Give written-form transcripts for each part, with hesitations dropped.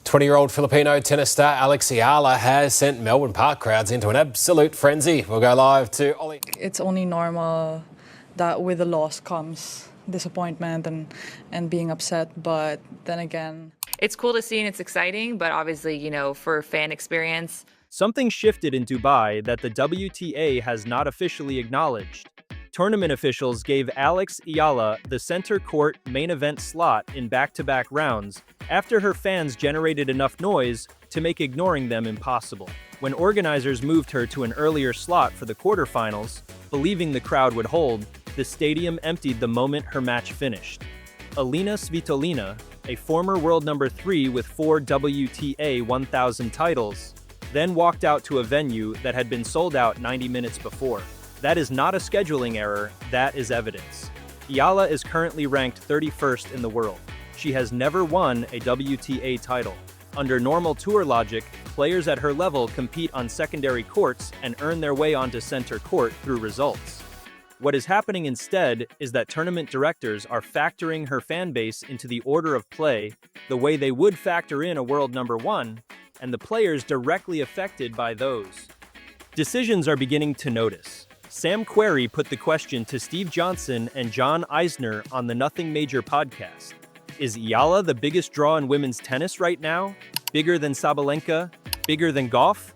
20-year-old Filipino tennis star Alex Eala has sent Melbourne Park crowds into an absolute frenzy. We'll go live to Ollie. It's only normal that with the loss comes disappointment and being upset, but then again, it's cool to see and it's exciting, but obviously, for fan experience. Something shifted in Dubai that the WTA has not officially acknowledged. Tournament officials gave Alex Eala the center court main event slot in back-to-back rounds after her fans generated enough noise to make ignoring them impossible. When organizers moved her to an earlier slot for the quarterfinals, believing the crowd would hold, the stadium emptied the moment her match finished. Alina Svitolina, a former world number 3 with 4 WTA 1000 titles, then walked out to a venue that had been sold out 90 minutes before. That is not a scheduling error, that is evidence. Eala is currently ranked 31st in the world. She has never won a WTA title. Under normal tour logic, players at her level compete on secondary courts and earn their way onto center court through results. What is happening instead is that tournament directors are factoring her fan base into the order of play the way they would factor in a world number 1, and the players directly affected by those decisions are beginning to notice. Sam Querrey put the question to Steve Johnson and John Eisner on the Nothing Major podcast. Is Eala the biggest draw in women's tennis right now? Bigger than Sabalenka? Bigger than Goff?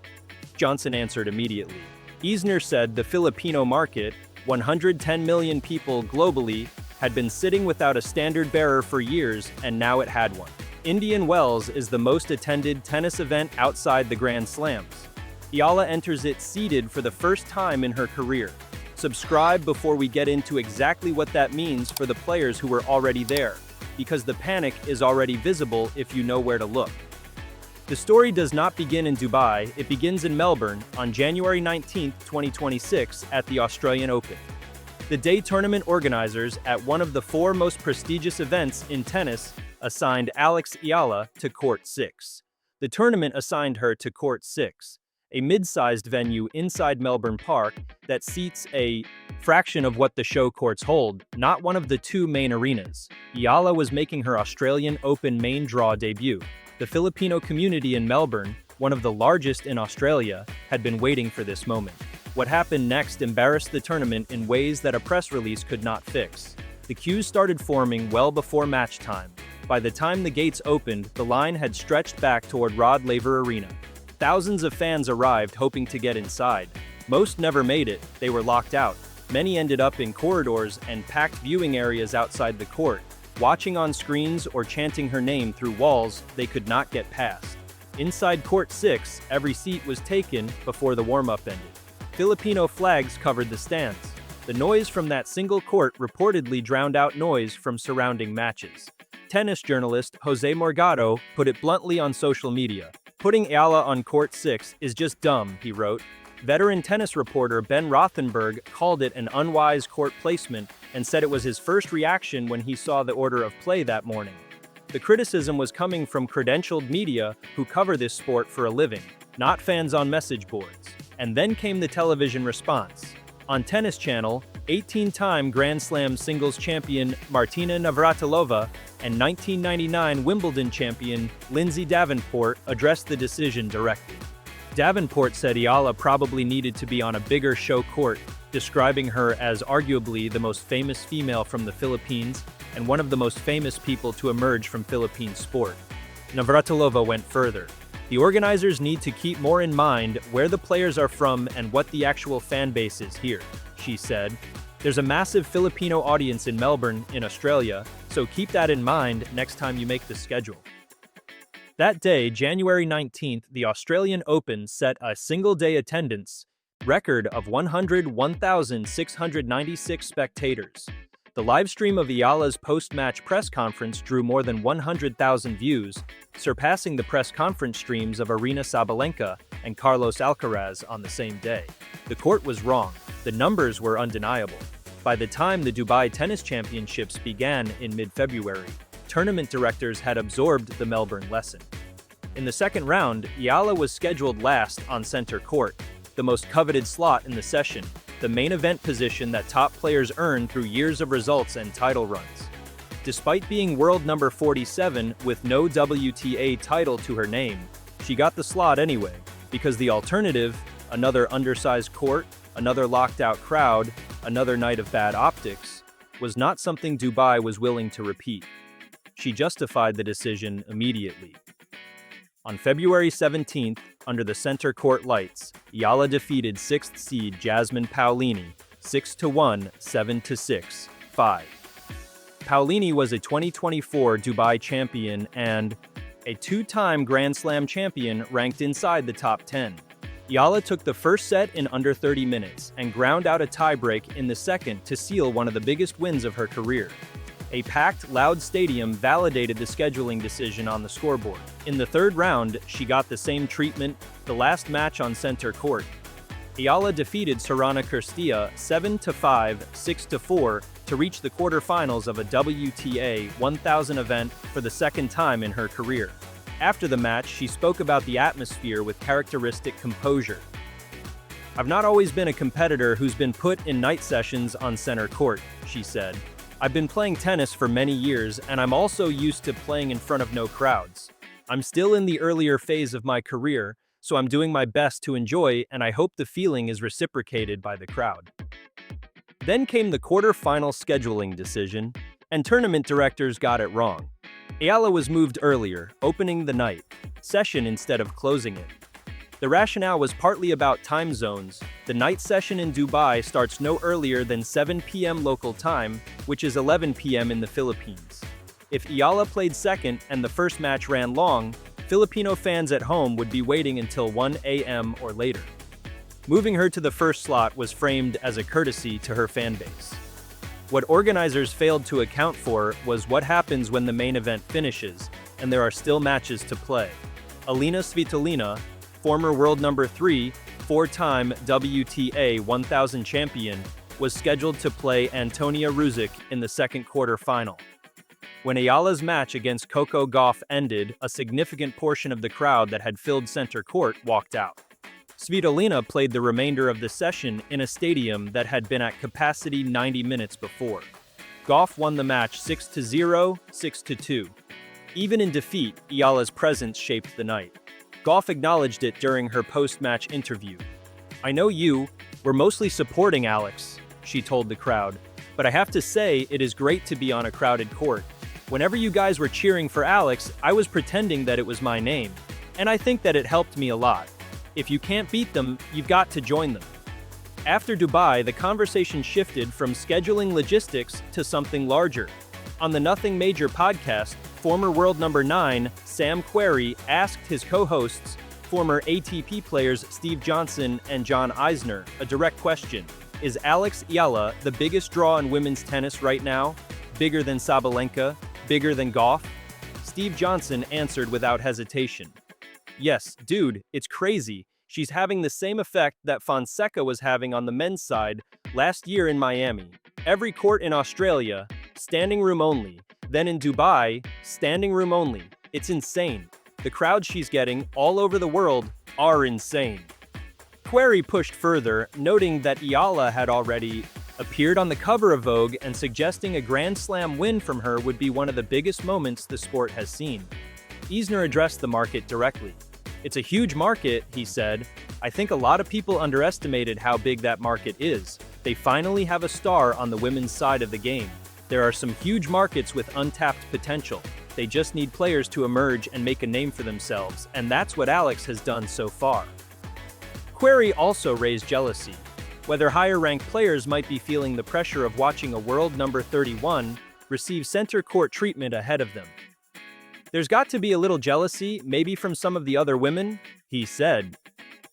Johnson answered immediately. Eisner said the Filipino market, 110 million people globally, had been sitting without a standard bearer for years, and now it had one. Indian Wells is the most attended tennis event outside the Grand Slams. Eala enters it seeded for the first time in her career. Subscribe before we get into exactly what that means for the players who were already there, because the panic is already visible if you know where to look. The story does not begin in Dubai, it begins in Melbourne on January 19, 2026 at the Australian Open. The day tournament organizers at one of the 4 most prestigious events in tennis assigned Alex Eala to Court 6. The tournament assigned her to Court 6, a mid-sized venue inside Melbourne Park that seats a fraction of what the show courts hold, not one of the 2 main arenas. Eala was making her Australian Open main draw debut. The Filipino community in Melbourne, one of the largest in Australia, had been waiting for this moment. What happened next embarrassed the tournament in ways that a press release could not fix. The queues started forming well before match time. By the time the gates opened, the line had stretched back toward Rod Laver Arena. Thousands of fans arrived hoping to get inside. Most never made it, they were locked out. Many ended up in corridors and packed viewing areas outside the court, watching on screens or chanting her name through walls they could not get past. Inside Court 6, every seat was taken before the warm-up ended. Filipino flags covered the stands. The noise from that single court reportedly drowned out noise from surrounding matches. Tennis journalist Jose Morgado put it bluntly on social media. "Putting Eala on Court 6 is just dumb," he wrote. Veteran tennis reporter Ben Rothenberg called it an unwise court placement and said it was his first reaction when he saw the order of play that morning. The criticism was coming from credentialed media who cover this sport for a living, not fans on message boards. And then came the television response. On Tennis Channel, 18-time Grand Slam singles champion Martina Navratilova and 1999 Wimbledon champion Lindsay Davenport addressed the decision directly. Davenport said Eala probably needed to be on a bigger show court, describing her as arguably the most famous female from the Philippines and one of the most famous people to emerge from Philippine sport. Navratilova went further. "The organizers need to keep more in mind where the players are from and what the actual fan base is here," she said. "There's a massive Filipino audience in Melbourne, in Australia, so keep that in mind next time you make the schedule." That day, January 19th, the Australian Open set a single-day attendance record of 101,696 spectators. The livestream of Eala's post-match press conference drew more than 100,000 views, surpassing the press conference streams of Aryna Sabalenka and Carlos Alcaraz on the same day. The court was wrong. The numbers were undeniable. By the time the Dubai Tennis Championships began in mid-February, tournament directors had absorbed the Melbourne lesson. In the second round, Eala was scheduled last on center court, the most coveted slot in the session, the main event position that top players earn through years of results and title runs. Despite being world number 47 with no WTA title to her name, she got the slot anyway, because the alternative, another undersized court, another locked-out crowd, another night of bad optics, was not something Dubai was willing to repeat. She justified the decision immediately. On February 17th, under the center court lights, Eala defeated 6th seed Jasmine Paolini 6-1, 7-6, 5. Paolini was a 2024 Dubai champion and a two-time Grand Slam champion ranked inside the top 10. Eala took the first set in under 30 minutes and ground out a tiebreak in the second to seal one of the biggest wins of her career. A packed, loud stadium validated the scheduling decision on the scoreboard. In the third round, she got the same treatment, the last match on center court. Eala defeated Sorana Cîrstea 7-5, 6-4 to reach the quarterfinals of a WTA 1000 event for the second time in her career. After the match, she spoke about the atmosphere with characteristic composure. "I've not always been a competitor who's been put in night sessions on center court," she said. "I've been playing tennis for many years, and I'm also used to playing in front of no crowds. I'm still in the earlier phase of my career, so I'm doing my best to enjoy, and I hope the feeling is reciprocated by the crowd." Then came the quarter-final scheduling decision, and tournament directors got it wrong. Eala was moved earlier, opening the night session instead of closing it. The rationale was partly about time zones. The night session in Dubai starts no earlier than 7 p.m. local time, which is 11 p.m. in the Philippines. If Eala played second and the first match ran long, Filipino fans at home would be waiting until 1 a.m. or later. Moving her to the first slot was framed as a courtesy to her fan base. What organizers failed to account for was what happens when the main event finishes, and there are still matches to play. Alina Svitolina, former world number 3, four-time WTA 1000 champion, was scheduled to play Antonia Ruzic in the second quarter-final. When Eala's match against Coco Gauff ended, a significant portion of the crowd that had filled center court walked out. Svitolina played the remainder of the session in a stadium that had been at capacity 90 minutes before. Gauff won the match 6-0, 6-2. Even in defeat, Eala's presence shaped the night. Gauff acknowledged it during her post-match interview. "I know we're mostly supporting Alex," she told the crowd, "but I have to say it is great to be on a crowded court. Whenever you guys were cheering for Alex, I was pretending that it was my name, and I think that it helped me a lot. If you can't beat them, you've got to join them." After Dubai, the conversation shifted from scheduling logistics to something larger. On the Nothing Major podcast, former world number 9, Sam Querrey, asked his co-hosts, former ATP players Steve Johnson and John Eisner, a direct question. Is Alex Eala the biggest draw in women's tennis right now? Bigger than Sabalenka? Bigger than Gauff? Steve Johnson answered without hesitation. "Yes, dude, it's crazy. She's having the same effect that Fonseca was having on the men's side last year in Miami. Every court in Australia, standing room only. Then in Dubai, standing room only. It's insane. The crowds she's getting all over the world are insane." Querrey pushed further, noting that Eala had already appeared on the cover of Vogue and suggesting a Grand Slam win from her would be one of the biggest moments the sport has seen. Eisner addressed the market directly. "It's a huge market," he said. "I think a lot of people underestimated how big that market is. They finally have a star on the women's side of the game. There are some huge markets with untapped potential. They just need players to emerge and make a name for themselves, and that's what Alex has done so far." Querrey also raised jealousy, whether higher-ranked players might be feeling the pressure of watching a world number 31 receive center court treatment ahead of them. "There's got to be a little jealousy, maybe from some of the other women," he said.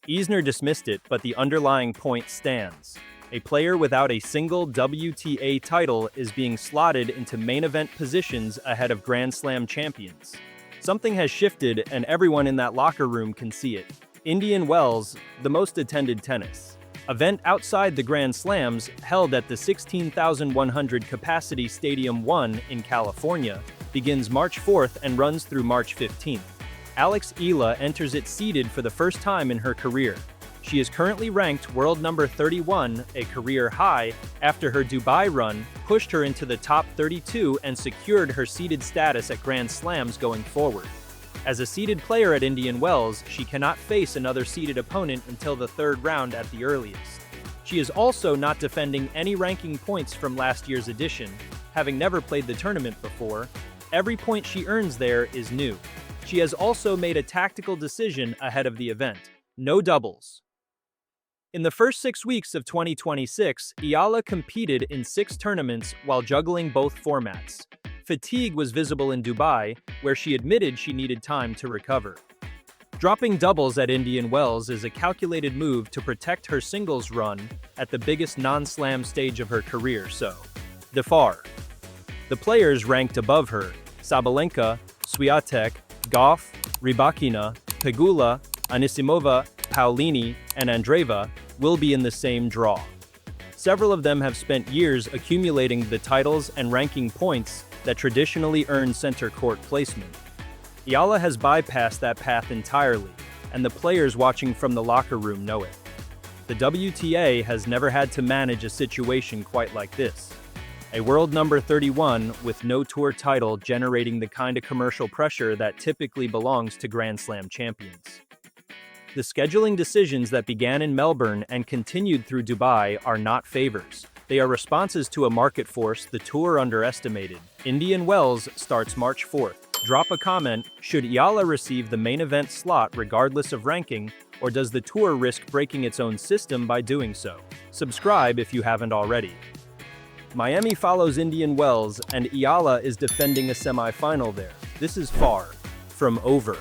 Eisner dismissed it, but the underlying point stands. A player without a single WTA title is being slotted into main event positions ahead of Grand Slam champions. Something has shifted, and everyone in that locker room can see it. Indian Wells, the most attended tennis event outside the Grand Slams, held at the 16,100 capacity Stadium 1 in California, begins March 4th and runs through March 15th. Alex Eala enters it seeded for the first time in her career. She is currently ranked world number 31, a career high, after her Dubai run pushed her into the top 32 and secured her seeded status at Grand Slams going forward. As a seeded player at Indian Wells, she cannot face another seeded opponent until the third round at the earliest. She is also not defending any ranking points from last year's edition, having never played the tournament before. Every point she earns there is new. She has also made a tactical decision ahead of the event: no doubles. In the first 6 weeks of 2026, Eala competed in 6 tournaments while juggling both formats. Fatigue was visible in Dubai, where she admitted she needed time to recover. Dropping doubles at Indian Wells is a calculated move to protect her singles run at the biggest non-slam stage of her career, so Defar. The players ranked above her, Sabalenka, Swiatek, Goff, Rybakina, Pegula, Anisimova, Paolini, and Andreeva, will be in the same draw. Several of them have spent years accumulating the titles and ranking points that traditionally earn center court placement. Eala has bypassed that path entirely, and the players watching from the locker room know it. The WTA has never had to manage a situation quite like this. A world number 31 with no tour title generating the kind of commercial pressure that typically belongs to Grand Slam champions. The scheduling decisions that began in Melbourne and continued through Dubai are not favors. They are responses to a market force the tour underestimated. Indian Wells starts March 4th. Drop a comment: should Eala receive the main event slot regardless of ranking, or does the tour risk breaking its own system by doing so? Subscribe if you haven't already. Miami follows Indian Wells, and Eala is defending a semi-final there. This is far from over.